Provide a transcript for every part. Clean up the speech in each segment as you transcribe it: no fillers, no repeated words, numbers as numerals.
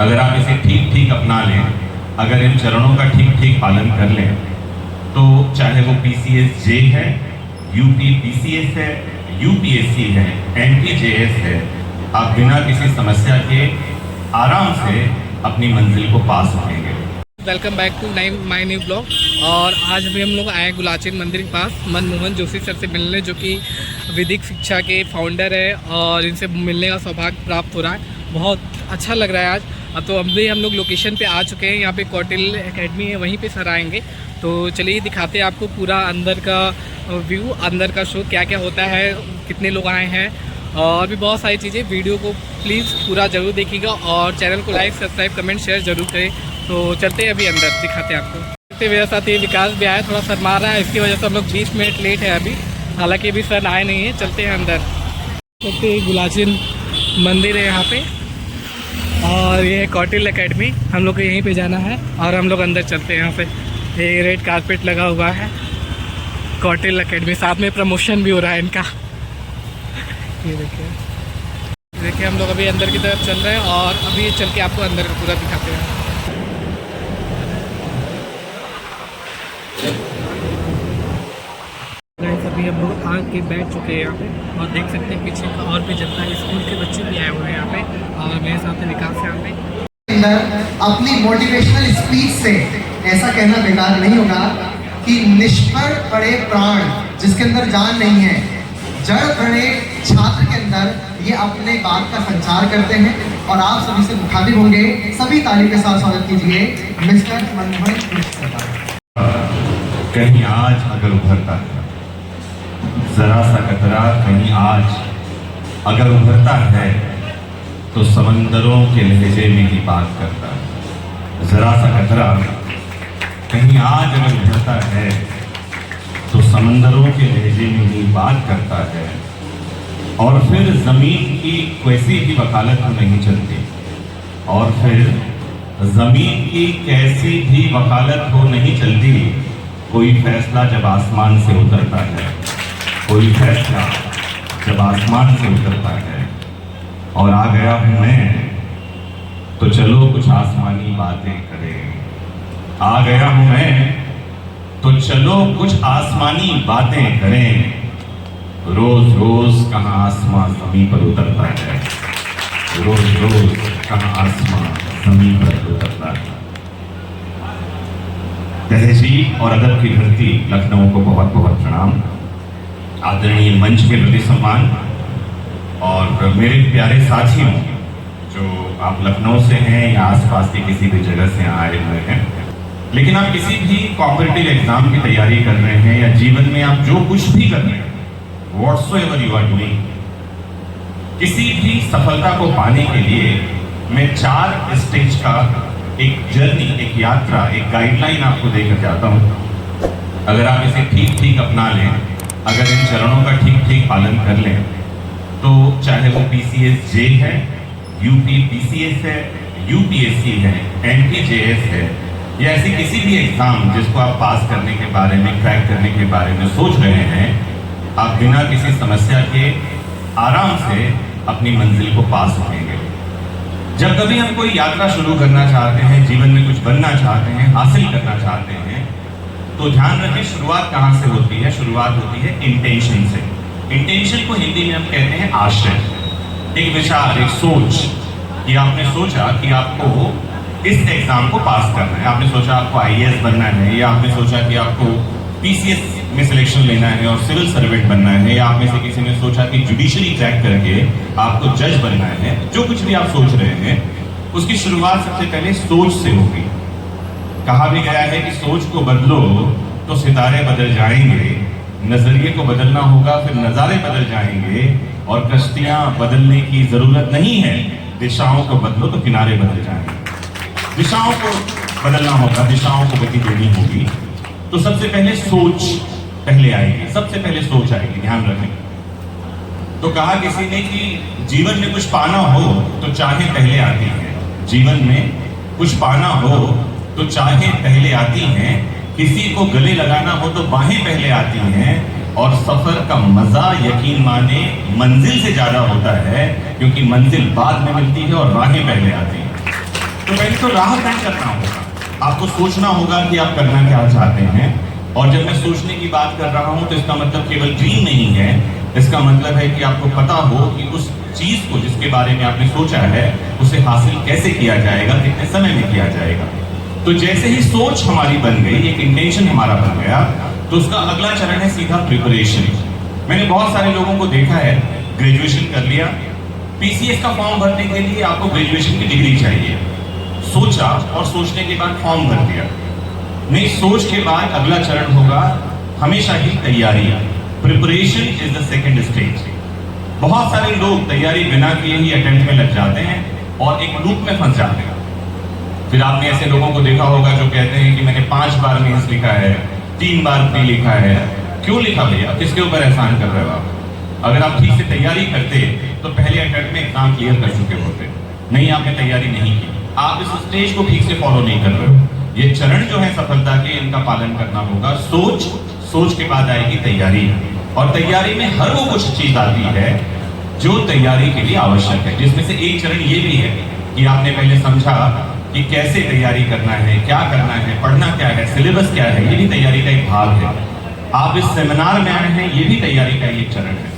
अगर आप इसे ठीक ठीक अपना लें, अगर इन चरणों का ठीक ठीक पालन कर लें, तो चाहे वो PCS जे है, UP PCS है, UPSC है, NTJS है, आप बिना किसी समस्या के आराम से अपनी मंजिल को पा सकेंगे। Welcome back to my new blog. और आज भी हम लोग आए गुलाचन मंदिर के पास मनमोहन जोशी सर से मिलने, जो कि वैदिक शिक्षा के फाउंडर है, और इनसे मिलने का सौभाग्य प्राप्त हो रहा है। बहुत अच्छा लग रहा है आज। अब तो अभी हम लोग लोकेशन पे आ चुके हैं, यहाँ पे कौटिल्य एकेडमी है, वहीं पे सर आएंगे। तो चलिए दिखाते हैं आपको पूरा अंदर का व्यू, अंदर का शो क्या क्या होता है, कितने लोग आए हैं, और भी बहुत सारी चीज़ें। वीडियो को प्लीज़ पूरा ज़रूर देखिएगा और चैनल को लाइक सब्सक्राइब कमेंट शेयर ज़रूर करें। तो चलते हैं अभी अंदर, दिखाते हैं आपको। मेरे साथ ये विकास भी आया, थोड़ा शर्मा रहा है, इसकी वजह से हम लोग 20 मिनट लेट है अभी, हालांकि अभी सर आए नहीं हैं। चलते हैं अंदर। चलते गुलाचन मंदिर है यहाँ पे, और ये है कौटिल्य एकेडमी। हम लोग को यहीं पे जाना है और हम लोग अंदर चलते हैं। यहाँ पे ये रेड कारपेट लगा हुआ है, कौटिल्य एकेडमी, साथ में प्रमोशन भी हो रहा है इनका। ये देखिए हम लोग अभी अंदर की तरफ चल रहे हैं, और अभी चल के आपको अंदर का पूरा दिखाते हैं। अभी हम लोग आके बैठ चुके हैं यहाँ पे, और देख सकते हैं पीछे का और भी जनता है, स्कूल के बच्चे भी आए हुए हैं यहाँ पे, और मेरे साथ विकास यहाँ पे। अपनी मोटिवेशनल स्पीच से ऐसा कहना बेकार नहीं होगा कि निष्फल पड़े प्राण, जिसके अंदर जान नहीं है, जड़ पड़े छात्र के अंदर ये अपने बात का संचार करते हैं। और आप सभी से मुखातिब होंगे, सभी ताली के साथ स्वागत कीजिए मिस्टर मनमोहन का। कहीं आज अगर उभरता है जरा सा कतरा, कहीं आज अगर उभरता है तो समंदरों के लहजे में ही बात करता है। जरा सा कतरा कहीं आज अगर उभरता है तो समंदरों के लहजे में ही बात करता है। और फिर जमीन की कैसी भी वकालत नहीं चलती, और फिर जमीन की कैसी भी वकालत हो नहीं चलती। कोई फैसला जब आसमान से उतरता है, कोई फैसला जब आसमान से उतरता है, और आ गया हूं मैं, तो चलो कुछ आसमानी बातें करें। आ गया हूं मैं, तो चलो कुछ आसमानी बातें करें। रोज रोज कहां आसमान जमीन पर उतरता है, रोज रोज कहां आसमान जमीन पर उतरता है। तहजीब और अदब की धरती लखनऊ को बहुत बहुत प्रणाम। आदरणीय मंच के प्रति सम्मान, और मेरे प्यारे साथियों जो आप लखनऊ से हैं या आसपास की किसी भी जगह से आए हुए हैं, लेकिन आप किसी भी कॉम्पिटिटिव एग्जाम की तैयारी कर रहे हैं, या जीवन में आप जो कुछ भी कर रहे हैं, व्हाटसोएवर यू आर डूइंग, किसी भी सफलता को पाने के लिए मैं 4 स्टेज का एक जर्नी, एक यात्रा, एक गाइडलाइन आपको देकर जाता हूं। अगर आप इसे ठीक ठीक अपना लें, अगर इन चरणों का ठीक ठीक पालन कर लें, तो चाहे वो PCS जे है, UP PCS है, UPSC है, NTJS है, या ऐसी किसी भी एग्जाम जिसको आप पास करने के बारे में, क्रैक करने के बारे में सोच रहे हैं, आप बिना किसी समस्या के आराम से अपनी मंजिल को पा सकेंगे। जब कभी हम कोई यात्रा शुरू करना चाहते हैं, जीवन में कुछ बनना चाहते हैं, हासिल करना चाहते हैं, तो ध्यान रखें शुरुआत कहाँ से होती है। शुरुआत होती है इंटेंशन से। इंटेंशन को हिंदी में हम कहते हैं आशय, एक विचार, एक सोच, कि आपने सोचा कि आपको इस एग्जाम को पास करना है, आपने सोचा आपको IAS बनना है, या आपने सोचा कि आपको PCS में सिलेक्शन लेना है और सिविल सर्वेंट बनना है, या आप में से किसी ने सोचा कि जुडिशरी क्रैक करके आपको जज बनना है। जो कुछ भी आप सोच रहे हैं, उसकी शुरुआत सबसे पहले सोच से होगी। कहा भी गया है कि सोच को बदलो तो सितारे बदल जाएंगे, नजरिए को बदलना होगा फिर नजारे बदल जाएंगे, और कश्तियां बदलने की जरूरत नहीं है, दिशाओं को बदलो तो किनारे बदल जाएंगे। दिशाओं को बदलना होगा, दिशाओं को गति देनी होगी, तो सबसे पहले सोच पहले आएगी, सबसे पहले सोच आएगी, ध्यान रखें। तो कहा किसी ने कि जीवन में कुछ पाना हो तो चाहे पहले आती हैं, जीवन में कुछ पाना हो तो चाहे पहले आती हैं, किसी को गले लगाना हो तो बाहें पहले आती हैं, और सफर का मजा यकीन माने मंजिल से ज्यादा होता है, क्योंकि मंजिल बाद में मिलती है और राहें पहले आती हैं। तो राह तय करना होगा, आपको सोचना होगा कि आप करना क्या चाहते हैं। और जब मैं सोचने की बात कर रहा हूं तो इसका मतलब केवल ड्रीम नहीं है, इसका मतलब है कि आपको पता हो कि उस चीज को जिसके बारे में आपने सोचा है उसे हासिल कैसे किया जाएगा, कितने समय में किया जाएगा। तो जैसे ही सोच हमारी बन गई, एक इंटेंशन हमारा बन गया, तो उसका अगला चरण है सीधा प्रिपरेशन। मैंने बहुत सारे लोगों को देखा है, ग्रेजुएशन कर लिया, पीसीएस का फॉर्म भरने के लिए आपको ग्रेजुएशन की डिग्री चाहिए, सोचा और सोचने के बाद फॉर्म भर दिया। नहीं, सोच के बाद अगला चरण होगा हमेशा ही तैयारी। Preparation is the second stage. बहुत सारे लोग तैयारी बिना किए ही अटेम्प्ट में लग जाते हैं और एक लूप में फंस जाते हैं। फिर आपने ऐसे लोगों को देखा होगा जो कहते हैं कि मैंने 5 बार मेंस लिखा है, 3 बार प्री लिखा है। क्यों लिखा भैया, किसके ऊपर एहसान कर रहे हो आप? अगर आप ठीक से तैयारी करते तो पहले अटेम्प्ट में एग्जाम क्लियर कर चुके होते। नहीं, आपने तैयारी नहीं की, आप इस स्टेज को ठीक से फॉलो नहीं कर रहे हो। ये चरण जो है सफलता के, इनका पालन करना होगा। सोच के बाद आएगी तैयारी, और तैयारी में हर वो कुछ चीज आती है जो तैयारी के लिए आवश्यक है, जिसमें से एक चरण ये भी है कि आपने पहले समझा कि कैसे तैयारी करना है, क्या करना है, पढ़ना क्या है, सिलेबस क्या है। ये भी तैयारी का एक भाग है। आप इस सेमिनार में आए हैं, ये भी तैयारी का एक चरण है।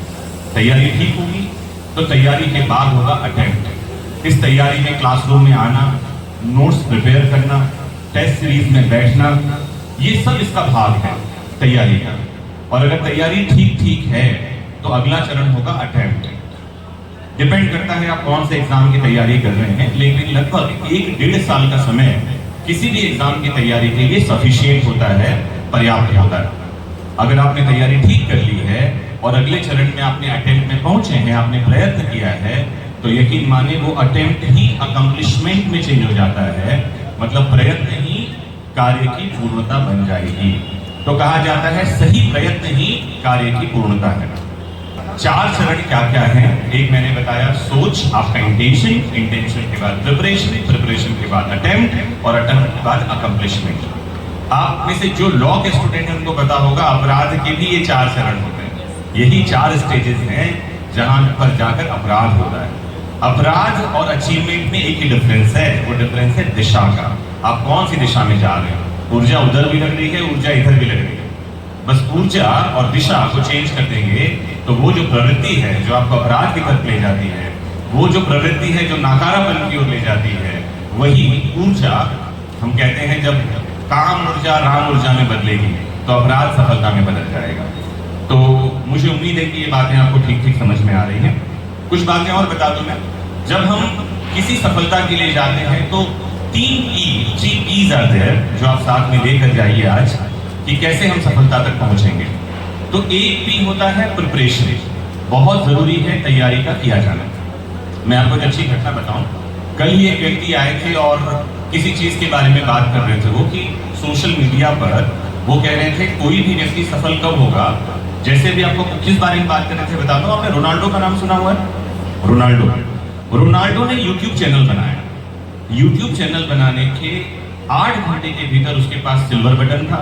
तैयारी ठीक होगी तो तैयारी के बाद होगा अटेम्प्ट। इस तैयारी में क्लासरूम में आना, नोट्स प्रिपेयर करना, टेस्ट सीरीज में बैठना, ये सब इसका भाग है तैयारी का। और अगर तैयारी ठीक है तो अगला चरण होगा अटेम्प्ट। डिपेंड करता है आप कौन से एग्जाम की तैयारी कर रहे हैं, लेकिन लगभग 1-1.5 साल का समय किसी भी एग्जाम की तैयारी के लिए सफिशिएंट होता है, पर्याप्त होता है। अगर आपने तैयारी ठीक कर ली है और अगले चरण में आपने अटेम्प्ट में पहुंचे हैं, आपने प्रयत्न किया है, तो यकीन माने वो अटेम्प्ट ही अकम्प्लिशमेंट में चेंज हो जाता है। मतलब प्रयत्न ही कार्य की पूर्णता बन जाएगी। तो कहा जाता है सही प्रयत्न ही कार्य की पूर्णता है। 4 चरण क्या क्या हैं? एक मैंने बताया सोच, आपका इंटेंशन, इंटेंशन के बाद प्रिपरेशन, प्रिपरेशन के बाद अटेम्प्ट और अटेम्प्ट के बाद अकम्प्लिशमेंट। आप में से जो लॉ के स्टूडेंट हैं उनको पता होगा अपराध के भी ये 4 चरण होते हैं। यही 4 स्टेजेस हैं जहां पर जाकर अपराध होता है। अपराध और अचीवमेंट में एक ही डिफरेंस है, वो डिफरेंस है दिशा का। आप कौन सी दिशा में जा रहे हैं? ऊर्जा उधर भी लग रही है, ऊर्जा इधर भी लग रही है। बस ऊर्जा और दिशा को चेंज कर देंगे तो वो जो प्रवृत्ति है जो आपको अपराध की तरफ ले जाती है, वो जो प्रवृत्ति है जो नाकारापन की ओर ले जाती है, वही ऊर्जा हम कहते हैं जब काम ऊर्जा राम ऊर्जा में बदलेगी तो अपराध सफलता में बदल जाएगा। तो मुझे उम्मीद है कि ये बातें आपको ठीक समझ में आ रही हैं। कुछ बातें और बता दूं मैं, जब हम किसी सफलता के लिए जाते हैं तो 3 P's आते हैं जो आप साथ में लेकर जाइए आज, कि कैसे हम सफलता तक पहुंचेंगे। तो एक P होता है प्रिपरेशन। बहुत जरूरी है तैयारी का किया जाना। मैं आपको एक अच्छी घटना बताऊं, कल ही एक व्यक्ति आए थे और किसी चीज के बारे में बात कर रहे थे वो, कि सोशल मीडिया पर वो कह रहे थे कोई भी व्यक्ति सफल कब होगा। जैसे भी आपको किस बारे में बात कर रहे थे बता दो, आपने रोनाल्डो का नाम सुना हुआ है? रोनाल्डो ने यूट्यूब चैनल बनाया। यूट्यूब चैनल बनाने के 8 घंटे के भीतर उसके पास सिल्वर बटन था,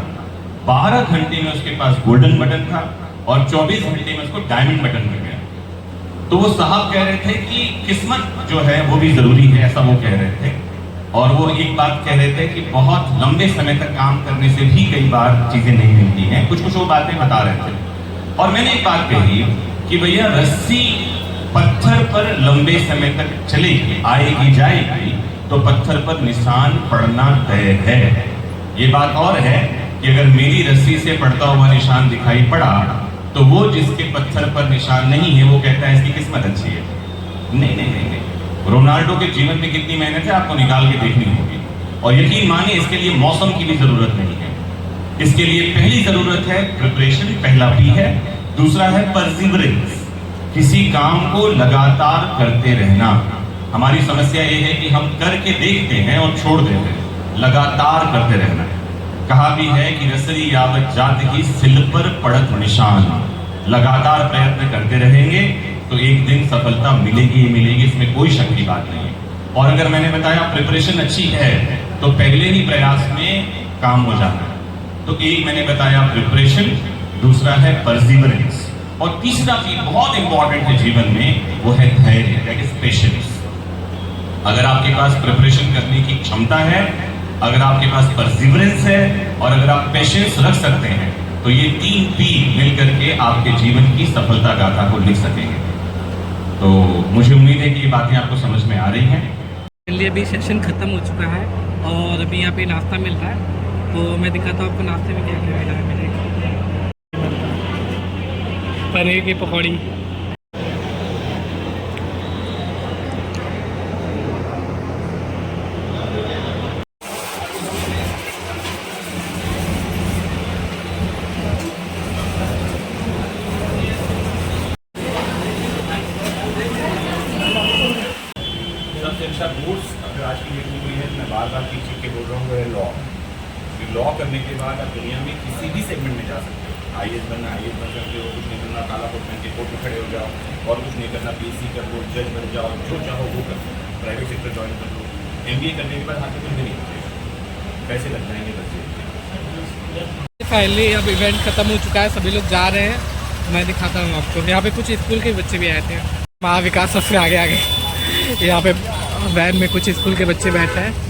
12 घंटे में उसके पास गोल्डन बटन था और 24 घंटे में उसको डायमंड बटन मिल गया। तो वो साहब कह रहे थे कि किस्मत जो है वो भी जरूरी है, ऐसा वो कह रहे थे। और वो एक बात कह रहे थे कि बहुत लंबे समय तक काम करने से भी कई बार चीजें नहीं मिलती हैं। कुछ वो बातें बता रहे थे और मैंने एक बात कही कि भैया रस्सी पत्थर पर लंबे समय तक चलेगी, आएगी जाएगी, तो पत्थर पर निशान पड़ना तय है। ये बात और है कि अगर मेरी रस्सी से पड़ता हुआ निशान दिखाई पड़ा तो वो जिसके पत्थर पर निशान नहीं है वो कहता है इसकी किस्मत अच्छी है। नहीं। रोनाल्डो के जीवन में कितनी मेहनत है आपको निकाल के देखनी होगी। और यकीन मानिए इसके लिए मौसम की भी जरूरत नहीं है। इसके लिए पहली जरूरत है प्रिपरेशन, पहला P है। दूसरा है परसिवरेंस, किसी काम को लगातार करते रहना। हमारी समस्या ये है कि हम करके देखते हैं और छोड़ देते हैं, लगातार करते रहना। कहा भी है कि रसरी यावत जात ही सिल पर पड़त निशान। लगातार प्रयत्न करते रहेंगे तो एक दिन सफलता मिलेगी ही मिलेगी, इसमें कोई शक की बात नहीं है। और अगर मैंने बताया प्रिपरेशन अच्छी है तो पहले ही प्रयास में काम हो जाना है। तो एक मैंने बताया प्रिपरेशन, दूसरा है परसिवरेंस और तीसरा चीज बहुत इंपॉर्टेंट है जीवन में, वो है धैर्य, दैट इज पेशेंस। अगर आपके पास प्रिपरेशन करने की क्षमता है, अगर आपके पास परसिवरेंस है और अगर आप पेशेंस रख सकते हैं, तो ये 3 P मिलकर के आपके जीवन की सफलता गाथा को लिख सकेंगे। तो मुझे उम्मीद है कि ये बातें आपको समझ में आ रही हैं। लिए अभी सेशन ख़त्म हो चुका है और अभी यहाँ पे नाश्ता मिल रहा है, तो मैं दिखाता हूँ आपको नाश्ते में क्या क्या मिला है। मेरे पनीर की पकौड़ी, सबसे अच्छा कोर्स अगर आज की डेट में कोई है, मैं बार बार चीख के बोल रहा हूँ, वो है लॉ। लॉ करने के बाद आप दुनिया में किसी भी सेगमेंट में जा सकते हो। IAS बनना IAS बन सकते हो, कुछ नहीं करना काला कोट पहन के कोर्ट में खड़े हो जाओ, और कुछ नहीं करना PSC कर लो, जज बन जाओ, जो चाहो वो कर लो, प्राइवेट सेक्टर ज्वाइन कर लो। MBA करने के बाद हाथ में कुछ भी नहीं होते, पैसे लग जाएंगे बस। फाइनली अब इवेंट ख़त्म हो चुका है, सभी लोग जा रहे हैं। मैं दिखाता हूँ आपको, यहाँ पे कुछ स्कूल के बच्चे भी आए थे। महाविकास सबसे आगे आगे यहाँ पे वैन में कुछ स्कूल के बच्चे बैठे हैं।